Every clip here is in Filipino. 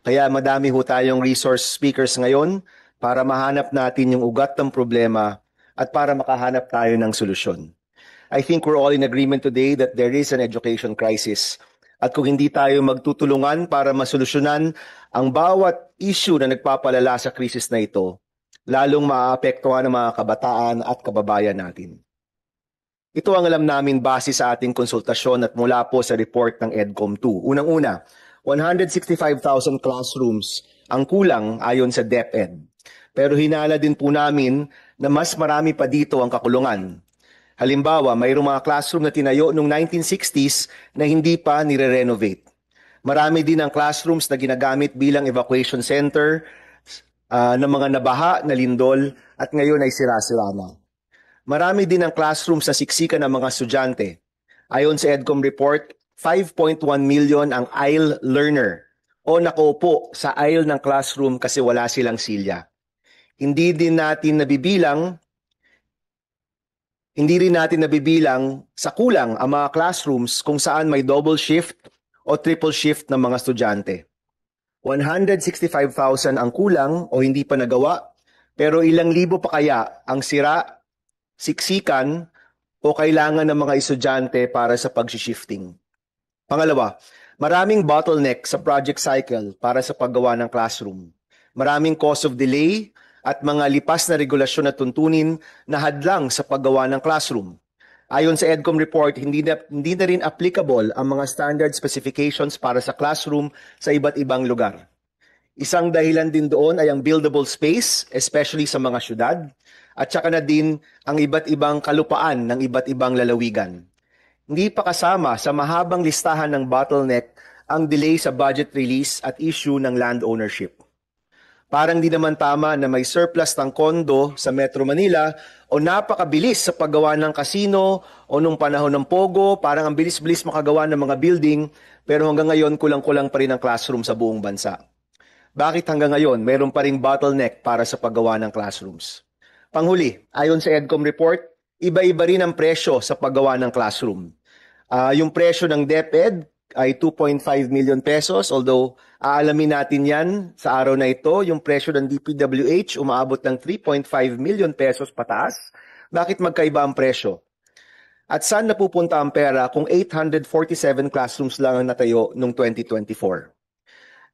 Kaya madami ho tayong resource speakers ngayon para mahanap natin yung ugat ng problema at para makahanap tayo ng solusyon. I think we're all in agreement today that there is an education crisis. At kung hindi tayo magtutulungan para masolusyonan ang bawat issue na nagpapalala sa krisis na ito, lalong maaapektuhan ang mga kabataan at kababayan natin. Ito ang alam namin base sa ating konsultasyon at mula po sa report ng EDCOM 2. Unang-una, 165,000 classrooms ang kulang ayon sa DepEd. Pero hinala din po namin na mas marami pa dito ang kakulungan. Halimbawa, mayroong mga classroom na tinayo noong 1960s na hindi pa nire-renovate. Marami din ang classrooms na ginagamit bilang evacuation center ng mga nabaha na lindol at ngayon ay sira-sira na. Marami din ang classrooms na siksikan ng mga estudyante. Ayon sa EDCOM report, 5.1 million ang aisle learner o nakaupo sa aisle ng classroom kasi wala silang silya. Hindi rin natin nabibilang sa kulang ang mga classrooms kung saan may double shift o triple shift ng mga estudyante. 165,000 ang kulang o hindi pa nagawa, pero ilang libo pa kaya ang sira, siksikan o kailangan ng mga estudyante para sa pag-shifting. Pangalawa, maraming bottleneck sa project cycle para sa paggawa ng classroom. Maraming cause of delay at mga lipas na regulasyon at tuntunin na hadlang sa paggawa ng classroom. Ayon sa EDCOM report, hindi na rin applicable ang mga standard specifications para sa classroom sa iba't ibang lugar. Isang dahilan din doon ay ang buildable space, especially sa mga syudad, at saka na din ang iba't ibang kalupaan ng iba't ibang lalawigan. Hindi pa kasama sa mahabang listahan ng bottleneck ang delay sa budget release at issue ng land ownership. Parang di naman tama na may surplus ng kondo sa Metro Manila o napakabilis sa paggawa ng kasino o nung panahon ng Pogo, parang ang bilis-bilis makagawa ng mga building pero hanggang ngayon kulang-kulang pa rin ang classroom sa buong bansa. Bakit hanggang ngayon mayroon pa ring bottleneck para sa paggawa ng classrooms? Panghuli, ayon sa EDCOM report, iba-iba rin ang presyo sa paggawa ng classroom. Yung presyo ng DepEd ay 2.5 million pesos, although aalamin natin yan sa araw na ito. Yung presyo ng DPWH umaabot ng 3.5 million pesos pataas. Bakit magkaiba ang presyo? At saan napupunta ang pera kung 847 classrooms lang ang natayo noong 2024?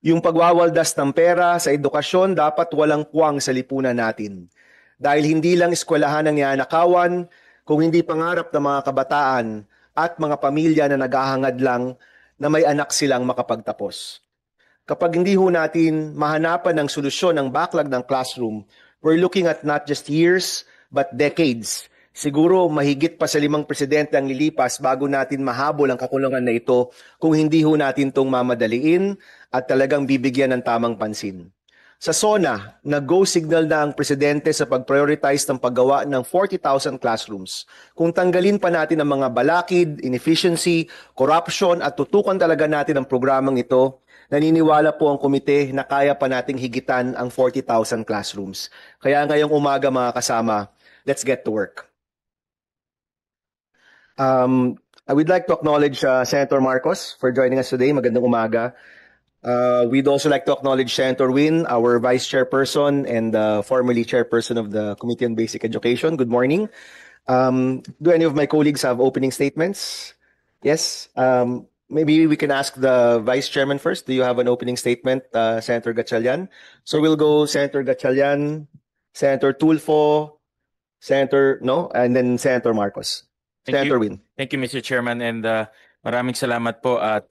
Yung pagwawaldas ng pera sa edukasyon dapat walang puwang sa lipunan natin. Dahil hindi lang eskwelahan ang yanakawan, kung hindi pangarap ng mga kabataan at mga pamilya na naghahangad lang na may anak silang makapagtapos. Kapag hindi ho natin mahanapan ng solusyon ng backlog ng classroom, we're looking at not just years, but decades. Siguro mahigit pa sa 5 presidente ang lilipas bago natin mahabol ang kakulungan na ito kung hindi ho natin itong mamadaliin at talagang bibigyan ng tamang pansin. Sa SONA, nag-go signal na ang presidente sa pag-prioritize ng paggawa ng 40,000 classrooms. Kung tanggalin pa natin ang mga balakid, inefficiency, corruption at tutukan talaga natin ang programang ito, naniniwala po ang komite na kaya pa nating higitan ang 40,000 classrooms. Kaya ngayong umaga mga kasama, let's get to work. I would like to acknowledge Senator Marcos for joining us today. Magandang umaga. We'd also like to acknowledge Senator Win, our Vice Chairperson and formerly Chairperson of the Committee on Basic Education. Good morning. Do any of my colleagues have opening statements? Yes. Maybe we can ask the Vice Chairman first. Do you have an opening statement, Senator Gatchalian? So we'll go Senator Gatchalian, Senator Tulfo, and then Senator Marcos. Senator Win. Thank you, Mr. Chairman, and maraming salamat po at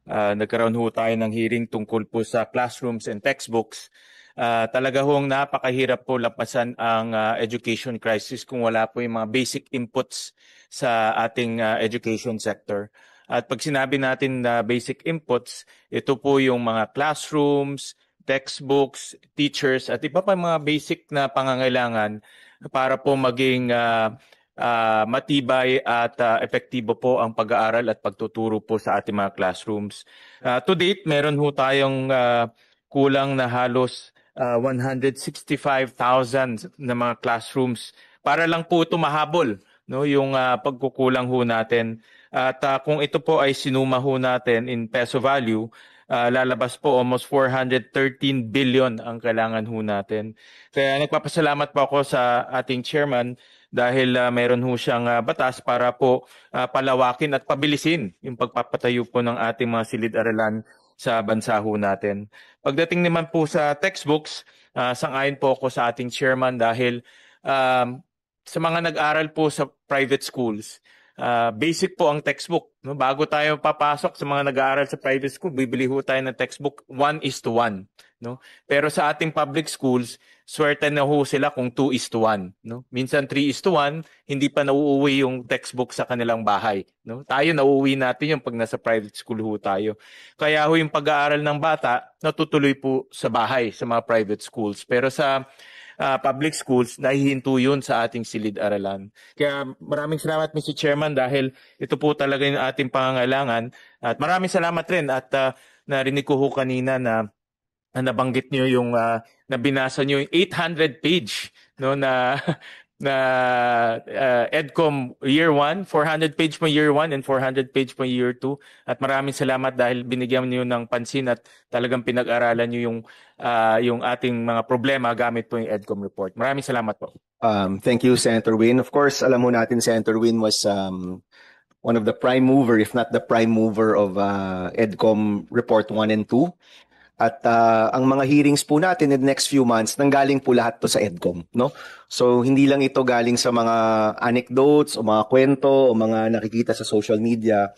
nagkaroon ho tayo ng hearing tungkol po sa classrooms and textbooks. Talaga hong napakahirap po lampasan ang education crisis kung wala po yung mga basic inputs sa ating education sector. At pag sinabi natin na basic inputs, ito po yung mga classrooms, textbooks, teachers, at iba pa mga basic na pangangailangan para po maging matibay at epektibo po ang pag-aaral at pagtuturo po sa ating mga classrooms. To date, meron ho tayong kulang na halos 165,000 na mga classrooms para lang po ito mahabol, no, yung pagkukulang ho natin. At kung ito po ay sinuma ho natin in peso value, lalabas po almost 413 billion ang kailangan ho natin. Kaya nagpapasalamat po ako sa ating chairman dahil meron ho siyang batas para po palawakin at pabilisin yung pagpapatayo po ng ating mga silid-aralan sa bansa ho natin. Pagdating naman po sa textbooks, sang-ayon po ako sa ating chairman dahil sa mga nag-aral po sa private schools, basic po ang textbook. No? Bago tayo papasok sa mga nag-aaral sa private school, bibili ho tayo ng textbook 1:1. No? Pero sa ating public schools, swerte na ho sila kung 2:1. No? Minsan 3:1, hindi pa nauuwi yung textbook sa kanilang bahay. No? Tayo nauuwi natin yung pag nasa private school ho tayo. Kaya ho yung pag-aaral ng bata, natutuloy po sa bahay, sa mga private schools. Pero sa public schools, nahihinto yun sa ating silid-aralan. Kaya maraming salamat Mr. Chairman dahil ito po talaga yung ating pangangailangan. At maraming salamat rin at narinig ko ho kanina na nabanggit niyo yung nabinasa niyo yung 800 page no na EDCOM Year 1, 400 page po Year 1 and 400 page po Year 2. At maraming salamat dahil binigyan niyo ng pansin at talagang pinag-aralan niyo yung ating mga problema gamit po yung EDCOM report. Maraming salamat po. Thank you, Senator Win. Of course, alam mo natin, Senator Win was one of the prime mover, if not the prime mover of EDCOM Report 1 and 2. At ang mga hearings po natin in the next few months, nanggaling po lahat to sa EDCOM, no? So hindi lang ito galing sa mga anecdotes o mga kwento o mga nakikita sa social media.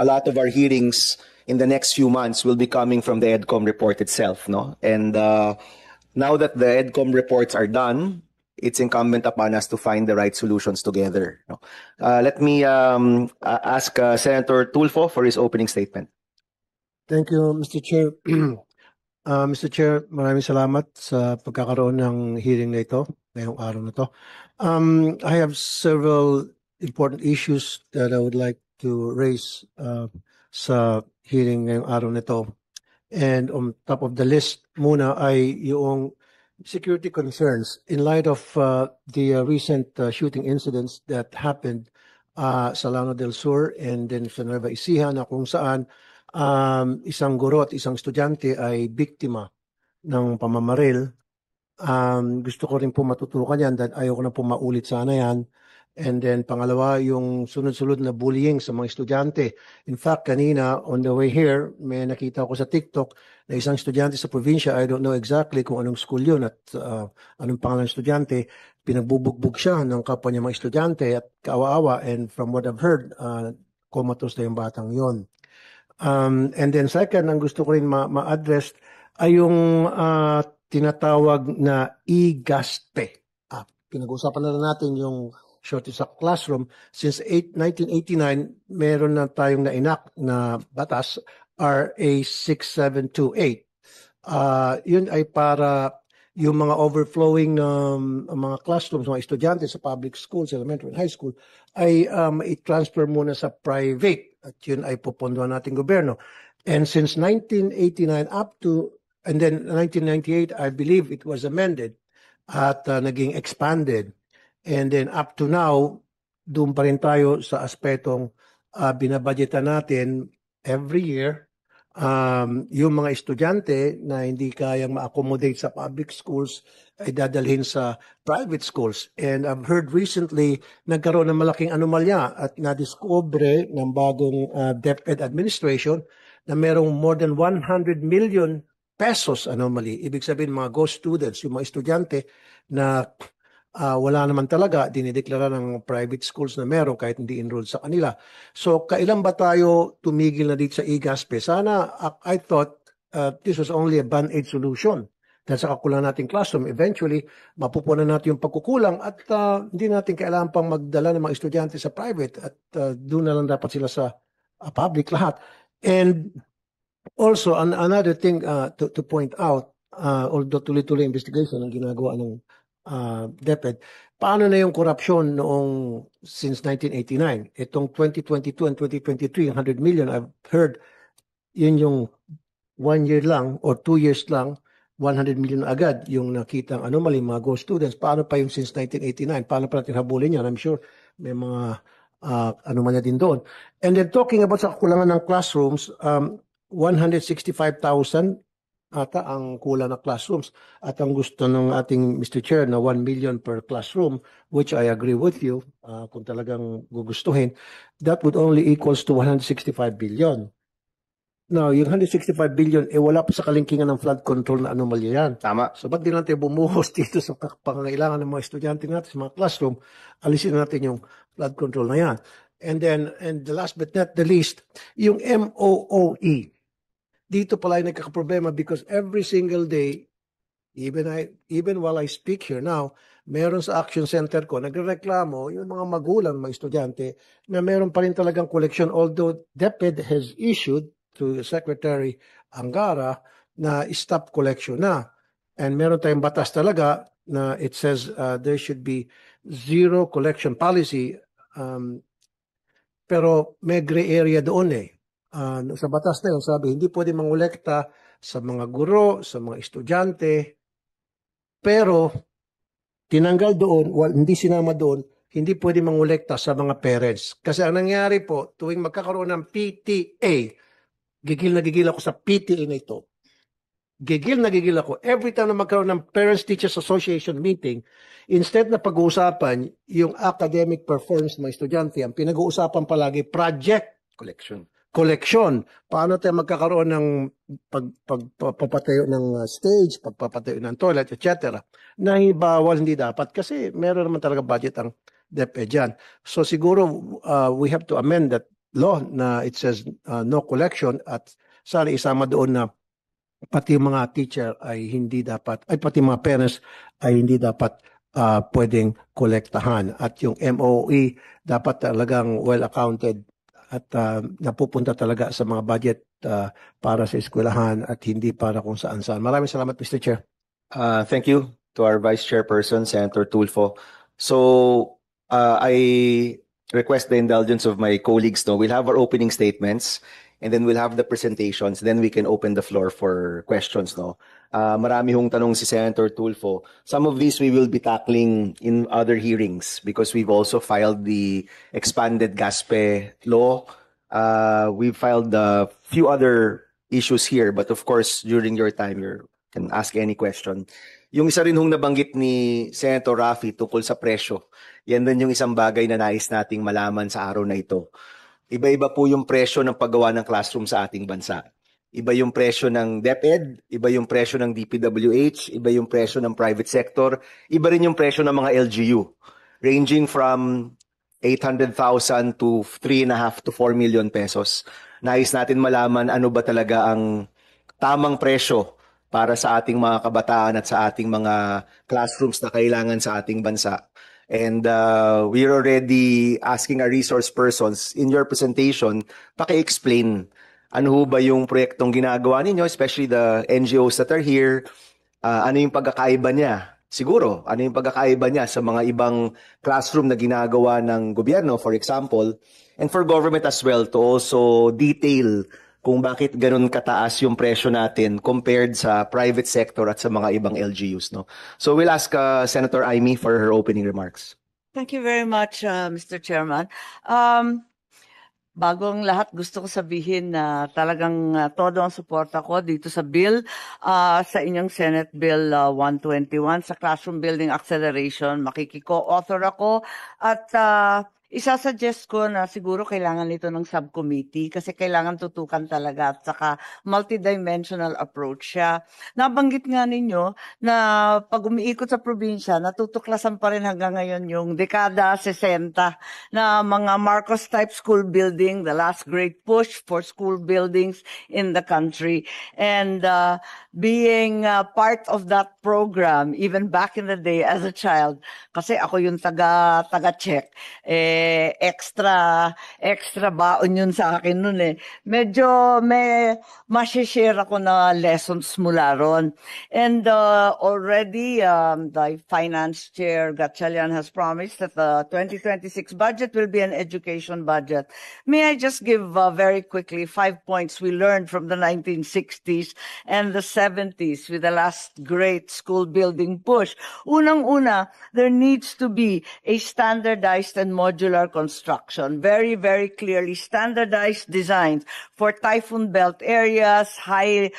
A lot of our hearings in the next few months will be coming from the EDCOM report itself, no? And now that the EDCOM reports are done, it's incumbent upon us to find the right solutions together, no? Let me ask Senator Tulfo for his opening statement. Thank you, Mr. Chair. Mr. Chair, maraming salamat sa pagkakaroon ng hearing na ito, ngayong araw na ito. I have several important issues that I would like to raise sa hearing ngayong araw na ito. And on top of the list muna ay yung security concerns in light of the recent shooting incidents that happened sa Lanao del Sur and then sa Nueva Ecija na kung saan isang guro at isang estudyante ay biktima ng pamamaril. Gusto ko rin po matutukan yan dahil ayoko na po maulit sana yan. And then pangalawa, yung sunod-sunod na bullying sa mga estudyante. In fact, kanina on the way here, may nakita ko sa TikTok na isang estudyante sa probinsya, I don't know exactly kung anong school yun at anong pangalan ng estudyante, pinagbubugbog siya ng kapwa niya mga estudyante at kaawa-awa, and from what I've heard, comatose na yung batang yon. And then second, ang gusto ko rin ma-address ay yung tinatawag na e-gaspe. Pinag-uusapan na natin yung shortage sa classroom. Since 1989, meron na tayong na-enact na batas, RA 6728. Yun ay para yung mga overflowing ng mga classrooms, mga estudyante sa public schools, elementary and high school, ay i-transfer muna sa private. At yun ay pupunduhan nating gobyerno. And since 1989 and then 1998, I believe it was amended at naging expanded. And then up to now, doon pa rin tayo sa aspetong binabudgetan natin every year. Yung mga estudyante na hindi kayang ma-accommodate sa public schools ay dadalhin sa private schools. And I've heard recently nagkaroon ng malaking anomalya at nadiscover ng bagong DepEd administration na merong more than 100 million pesos anomaly. Ibig sabihin mga ghost students, yung mga estudyante na wala naman talaga, dinideklara ng private schools na meron kahit hindi enrolled sa kanila. So, kailan ba tayo tumigil na dito sa e-gaspe? Sana, I thought this was only a band-aid solution. Dahil sa kakulangan nating classroom, eventually, mapupunan natin yung pagkukulang at hindi natin kailangan pang magdala ng mga estudyante sa private at doon na lang dapat sila sa public lahat. And also, another thing to point out, although tuloy-tuloy investigation ang ginagawa ng DepEd, paano na yung korupsyon noong since 1989? Itong 2022 and 2023, 100 million, I've heard, yun yung 1 year lang or 2 years lang, 100 million agad yung nakitang anomaly, mga ghost students. Paano pa yung since 1989? Paano pa natin habulin yan? I'm sure may mga anomalya din doon. And then talking about sa kakulangan ng classrooms, 165,000 ata ang kulang na classrooms. At ang gusto ng ating Mr. Chair na 1 million per classroom, which I agree with you, kung talagang gugustuhin, that would only equals to 165 billion. Now, yung 165 billion, wala pa sa kalingkingan ng flood control na anomalya yan. Tama. So, ba't di natin bumuhos dito sa pangangailangan ng mga estudyante natin sa mga classroom, alisin natin yung flood control na yan. And then, and the last but not the least, yung MOOE. Dito pala yung nagkakaproblema because every single day, even while I speak here now, meron sa Action Center ko, nagreklamo yung mga magulang, mga estudyante, na meron pa rin talagang collection, although DepEd has issued to Secretary Angara na stop collection na. And meron tayong batas talaga na it says there should be zero collection policy, pero may gray area doon eh. Sa batas na yun, sabi, hindi pwede mangolekta sa mga guro, sa mga estudyante, pero tinanggal doon, hindi sinama doon, hindi pwede mangolekta sa mga parents. Kasi ang nangyari po, tuwing magkakaroon ng PTA, gigil na gigil ako sa PTA na ito. Gigil na gigil ako. Every time na magkaroon ng Parents Teachers Association meeting, instead na pag-uusapan yung academic performance ng mga estudyante, ang pinag-uusapan palagi, project collection. Paano tayo magkakaroon ng pagpapatayo ng stage, pagpapatayo ng toilet, etc. Na bawal, hindi dapat kasi meron naman talaga budget ang DepEd dyan. So siguro we have to amend that law na it says no collection at sana isama doon na pati mga teacher ay hindi dapat, ay pati mga parents ay hindi dapat pwedeng kolektahan. At yung MOE dapat talagang well accounted at napupunta talaga sa mga budget para sa eskwelahan at hindi para kung saan-saan. Maraming salamat, Mr. Chair. Thank you to our Vice Chairperson, Senator Tulfo. So, I request the indulgence of my colleagues. No? We'll have our opening statements and then we'll have the presentations. Then we can open the floor for questions. No? Marami hong tanong si Senator Tulfo. Some of these we will be tackling in other hearings because we've also filed the expanded GASPE law. We've filed a few other issues here, but of course, during your time, you can ask any question. Yung isa rin hong nabanggit ni Senator Raffy tungkol sa presyo, yan din yung isang bagay na nais nating malaman sa araw na ito. Iba-iba po yung presyo ng paggawa ng classroom sa ating bansa. Iba yung presyo ng DepEd, iba yung presyo ng DPWH, iba yung presyo ng private sector, iba rin yung presyo ng mga LGU, ranging from 800,000 to 3.5 to 4 million pesos. Nais natin malaman ano ba talaga ang tamang presyo para sa ating mga kabataan at sa ating mga classrooms na kailangan sa ating bansa. And we're already asking our resource persons in your presentation, paki-explain ano ho ba yung proyektong ginagawa ninyo, especially the NGOs that are here, ano yung pagkakaiba niya? Siguro, ano yung pagkakaiba niya sa mga ibang classroom na ginagawa ng gobyerno, for example, and for government as well to also detail kung bakit ganun kataas yung presyo natin compared sa private sector at sa mga ibang LGUs. No? So we'll ask Senator Amy for her opening remarks. Thank you very much, Mr. Chairman. Bagong lahat, gusto ko sabihin na talagang todo ang suporta ko dito sa bill, sa inyong Senate Bill 121 sa Classroom Building Acceleration. Makiki-co-author ako at isasuggest ko na siguro kailangan nito ng subcommittee kasi kailangan tutukan talaga at saka multidimensional approach siya. Nabanggit nga ninyo na pag umiikot sa probinsya, natutuklasan pa rin hanggang ngayon yung dekada 60 na mga Marcos-type school building, the last great push for school buildings in the country. And being part of that program, even back in the day as a child, kasi ako yung taga-check, extra baon yun sa akin nun eh. Medyo may masishare ako na lessons mula ron. And already the Finance Chair Gatchalian has promised that the 2026 budget will be an education budget. May I just give very quickly 5 points we learned from the 1960s and the 70s with the last great school building push. Unang-una, there needs to be a standardized and modular construction. Very, very clearly standardized designs for typhoon belt areas, high